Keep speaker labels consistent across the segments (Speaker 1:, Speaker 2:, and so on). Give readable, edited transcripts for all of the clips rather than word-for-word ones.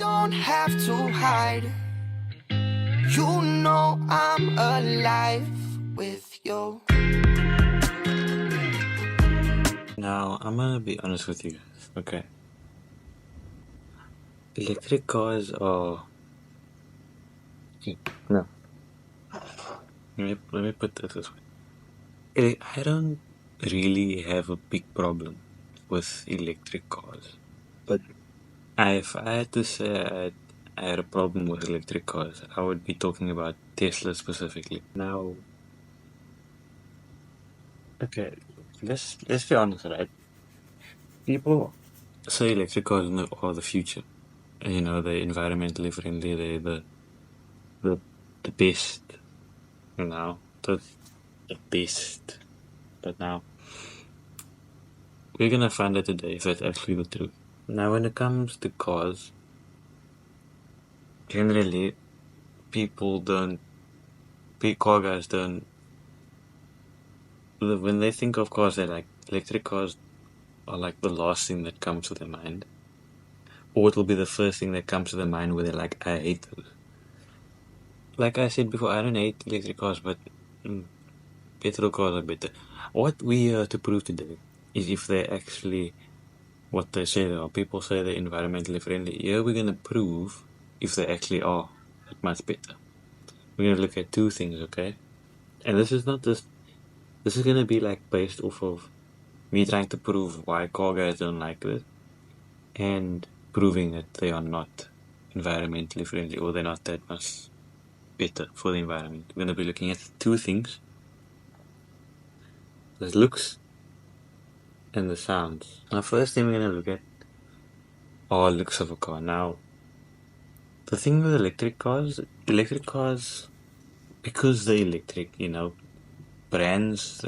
Speaker 1: don't have to hide. You know I'm alive with you.
Speaker 2: Now, I'm gonna be honest with you guys, okay? Electric cars are. No, let me put it this way. I don't really have a big problem with electric cars. But if I had to say I had a problem with electric cars, I would be talking about Tesla specifically. Now, okay, let's be honest, right? People say electric cars are the future. You know, they're environmentally friendly, they're the the best. Now, the best. But now, we're gonna find out today if that's actually the truth. Now, when it comes to cars, generally, people don't, car guys don't, when they think of cars, they're like, electric cars are like the last thing that comes to their mind. Or it'll be the first thing that comes to their mind where they're like, I hate those. Like I said before, I don't hate electric cars, but petrol cars are better. What we are to prove today is if they're actually what they say they are. People say they're environmentally friendly. Yeah, we're gonna prove if they actually are that much better. We're gonna look at two things, okay? And this is not just. This is gonna be like based off of me trying to prove why car guys don't like it, and proving that they are not environmentally friendly or they're not that much better for the environment. We're gonna be looking at two things: the looks and the sounds. Now, first thing we're gonna look at are looks of a car. Now, the thing with electric cars, because they're electric, brands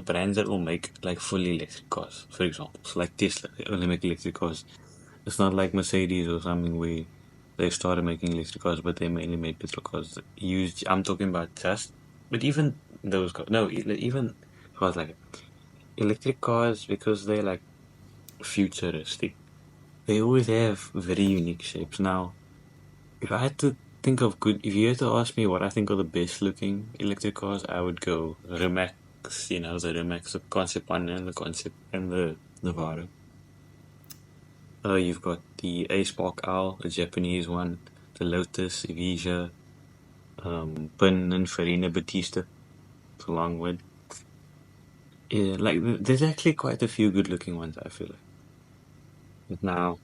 Speaker 2: brands that will make like fully electric cars, for example, so like Tesla, they only make electric cars. It's not like Mercedes or something where they started making electric cars, but they mainly made petrol cars. I'm talking about but even those cars, no, even cars like electric cars, because they're like futuristic. They always have very unique shapes. Now, if I had to if you had to ask me what I think are the best looking electric cars, I would go Rimac, the Rimac, the Concept 1 and the Concept and the Navara. You've got the A-Spark Owl, the Japanese one, the Lotus, Evija, Pin and Farina Batista, it's a long word. Yeah, like, there's actually quite a few good looking ones, I feel like. But now,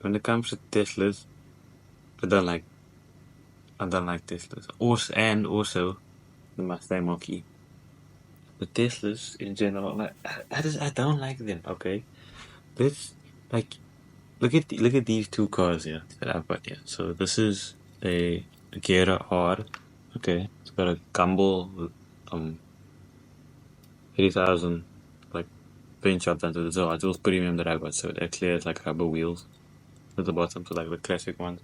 Speaker 2: when it comes to Teslas, I don't like Teslas. Also the Mustang Mach-E. The Teslas in general, like, I don't like them. Okay, let's like look at these two cars here that I've got here. So this is a Gera R. Okay, it's got a Gumball 80,000 like paint job done to it. So it's all premium that I got. So it actually has like rubber wheels at the bottom, so like the classic ones.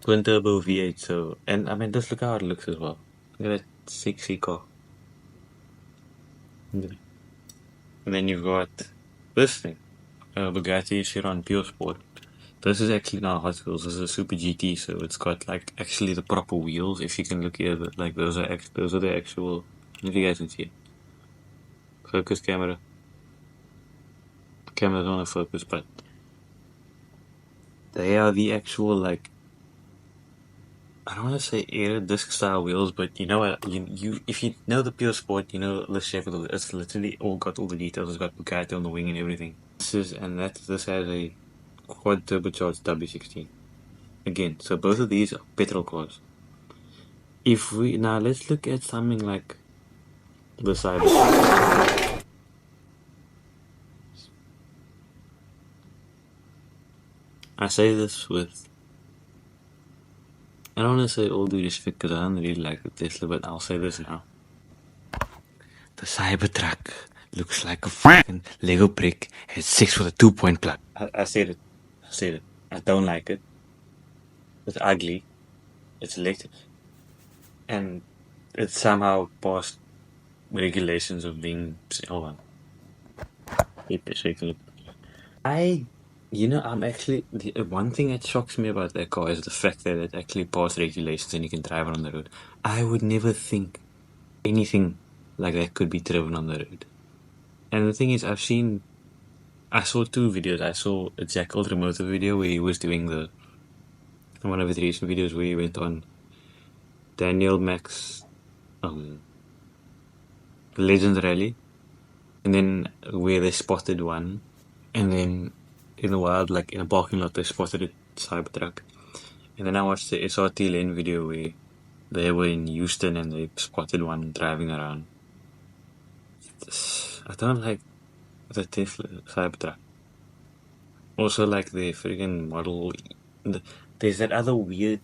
Speaker 2: Twin turbo V8. So, and I mean, just look how it looks as well. Look at that sexy car. And then you've got this thing, Bugatti Chiron Pure Sport. This is actually not Hot Wheels. This is a Super GT, so it's got like actually the proper wheels. If you can look here, like those are the actual. If you guys can see it, focus camera. Camera's on a focus, but they are the actual like. I don't want to say air disc style wheels, but you know what? You if you know the Pure Sport, you know the shape of the. It's literally all got all the details. It's got Bugatti on the wing and everything. This has a quad turbocharged W16. Again, so both of these are petrol cars. If we now let's look at something like the Cybertruck. I say this with, I don't want to say all due respect because I don't really like the Tesla, but I'll say this now. The Cybertruck looks like a fucking Lego brick had sex with a 2-point plug. I said it. I said it. I don't like it. It's ugly. It's electric. And it's somehow passed regulations of being. Hold on. I I'm actually the one thing that shocks me about that car is the fact that it actually passed regulations and you can drive it on the road. I would never think anything like that could be driven on the road. And the thing is, I saw two videos. I saw a Jack Ultramotive video where he was doing one of his recent videos where he went on Daniel Mack's Legends Rally, and then where they spotted one, and then in the wild, like in a parking lot, they spotted a Cybertruck. And then I watched the SRT Lane video where they were in Houston and they spotted one driving around. I don't like the Tesla Cybertruck. Also, like the friggin' model. There's that other weird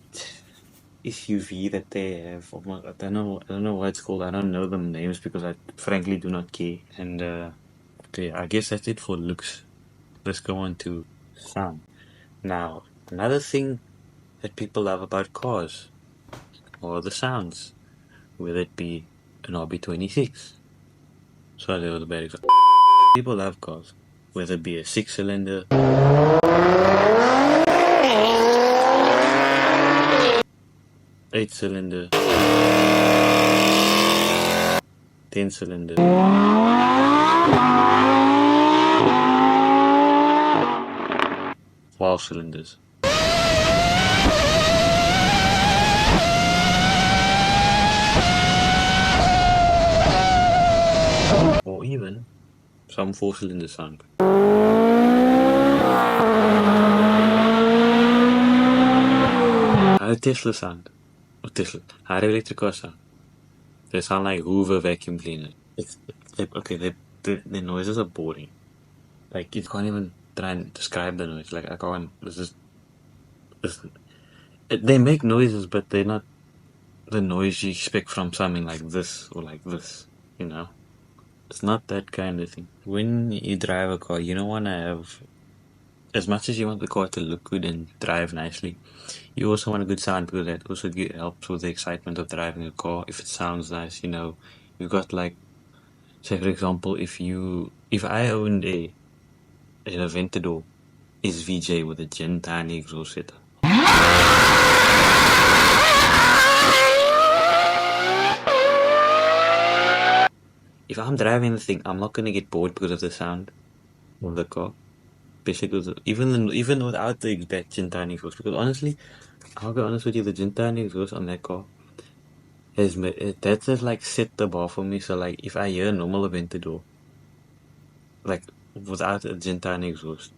Speaker 2: SUV that they have. Oh my, I don't know what it's called. I don't know the names because I frankly do not care. And okay, I guess that's it for looks. Let's go on to sound. Now, another thing that people love about cars are the sounds, whether it be an RB26. Sorry, that was a bad example. People love cars, whether it be a 6-cylinder, 8-cylinder, 10-cylinder, 12 cylinders. Or even some 4-cylinder sound. How do Tesla sound? Or Tesla. How do electric cars sound? They sound like Hoover vacuum cleaner. The noises are boring. Like, you can't even try and describe the noise. Like, I can't, this, they make noises, but they're not the noise you expect from something like this or like this, you know? It's not that kind of thing. When you drive a car, you don't want to have, as much as you want the car to look good and drive nicely, you also want a good sound because that also helps with the excitement of driving a car. If it sounds nice, you've got like, say for example, if I owned an Aventador SVJ with a gin tiny exhaust setup. If I'm driving the thing, I'm not gonna get bored because of the sound of the car. Basically, even without that gin tiny exhaust, because honestly, I'll be honest with you, the gin tiny exhaust on that car that just like set the bar for me. So like, if I hear a normal Aventador, like without a gin tiny exhaust,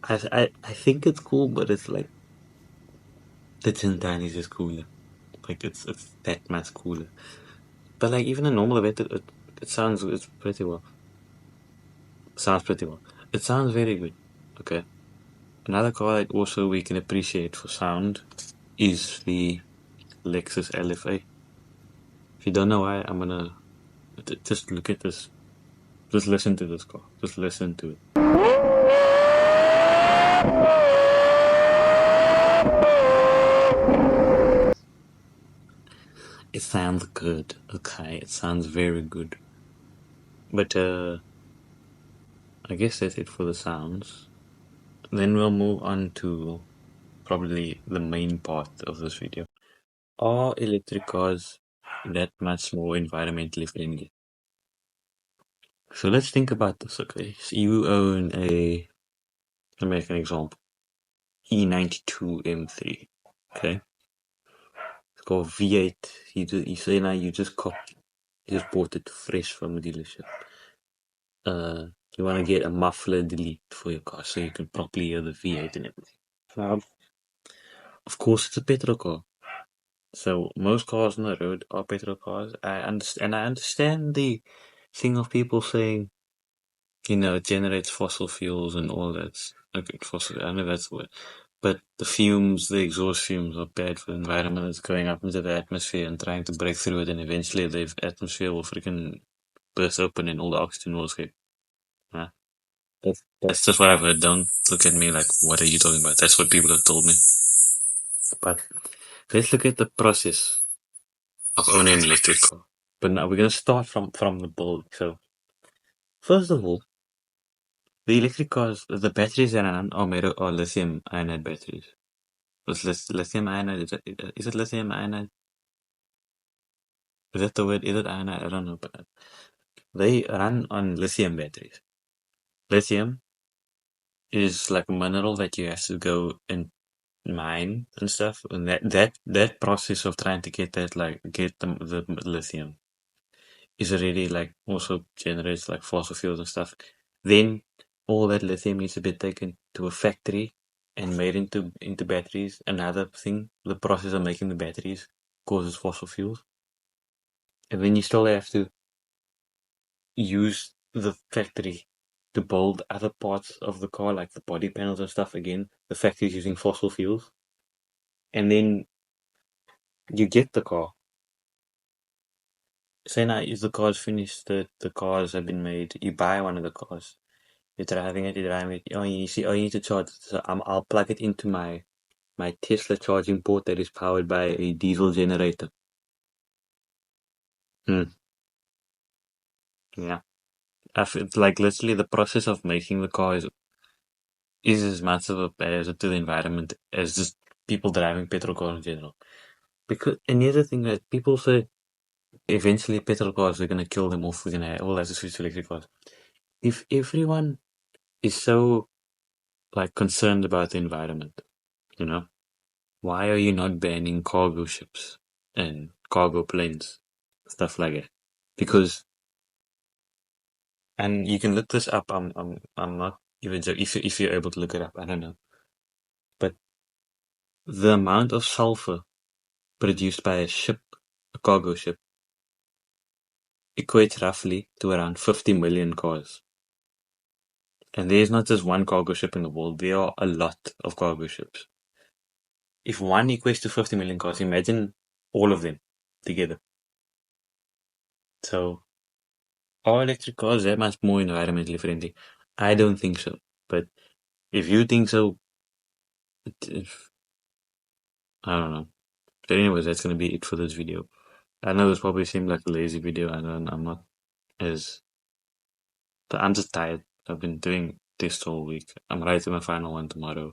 Speaker 2: I think it's cool, but it's like the gin tiny is just cooler. Like it's that much cooler. But like even a normal Aventador, it sounds it's pretty well. Sounds pretty well. It sounds very good. Okay. Another car that also we can appreciate for sound is the Lexus LFA. If you don't know why, I'm gonna just look at this. Just listen to this car. Just listen to it. It sounds good. Okay, it sounds very good. But I guess that's it for the sounds. Then we'll move on to probably the main part of this video. Are electric cars that much more environmentally friendly? So let's think about this, okay? So you own let me make an example, E92 M3, okay? It's got V8. You say now you just bought it fresh from the dealership. You want to get a muffler delete for your car so you can properly hear the V8 and everything. Now, of course, it's a petrol car. So most cars on the road are petrol cars. I understand the thing of people saying, it generates fossil fuels and all that. Okay, I know that's the word. But the fumes, the exhaust fumes are bad for the environment. It's going up into the atmosphere and trying to break through it, and eventually the atmosphere will freaking burst open and all the oxygen will escape. Huh? That's just what I've heard. Don't look at me like, what are you talking about? That's what people have told me. But let's look at the process of owning an electric car. But now we're going to start from the build. So, first of all, The electric cars, the batteries that are made of lithium ion batteries. It's lithium ion. Is it lithium ion? Is that the word? Is it ion? I don't know, but they run on lithium batteries. Lithium is like a mineral that you have to go and mine and stuff, and that process of trying to get the lithium is already like also generates like fossil fuels and stuff. Then all that lithium needs to be taken to a factory and made into batteries. Another thing, the process of making the batteries causes fossil fuels, and then you still have to use the factory to build other parts of the car, like the body panels and stuff. Again, the factory is using fossil fuels, and then you get the car. Say now, if the car's finished, the cars have been made. You buy one of the cars. You're driving it. Oh, you see, oh, you need to charge. So I'll plug it into my Tesla charging port that is powered by a diesel generator. Yeah. It's like literally the process of making the car is as much of a hazard to the environment as just people driving petrol cars in general. Because, and here's the thing that people say, eventually petrol cars are going to kill them off. We're going to all have to switch to electric cars. If everyone is so like concerned about the environment, you know, why are you not banning cargo ships and cargo planes, stuff like that? Because, and you can look this up. I'm not even joking. If you're able to look it up, I don't know. But the amount of sulfur produced by a cargo ship, equates roughly to around 50 million cars. And there's not just one cargo ship in the world, there are a lot of cargo ships. If one equates to 50 million cars, imagine all of them together. So, are electric cars that much more environmentally friendly? I don't think so. But if you think so, I don't know. But anyways, that's going to be it for this video. I know this probably seemed like a lazy video. I'm not as... I'm just tired. I've been doing this all week. I'm writing my final one tomorrow.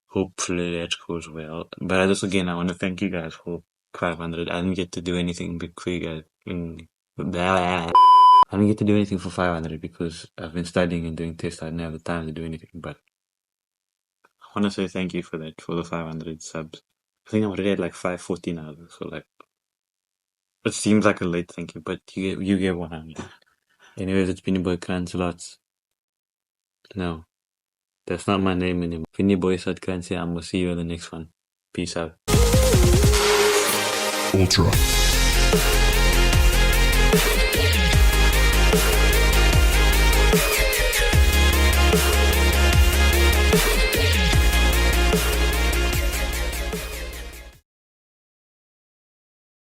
Speaker 2: Hopefully that goes well. But I want to thank you guys for 500. I didn't get to do anything big for you guys. I didn't get to do anything for 500 because I've been studying and doing tests. I didn't have the time to do anything. But I want to say thank you for that, for the 500 subs. I think I'm already at like 540 now. So like, it seems like a late thank you, but you get 100. Anyways, it's been your boy Cranslots. No, that's not my name anymore. Been your boy Sat Crancy. I'm gonna see you in the next one. Peace out.
Speaker 3: Ultra.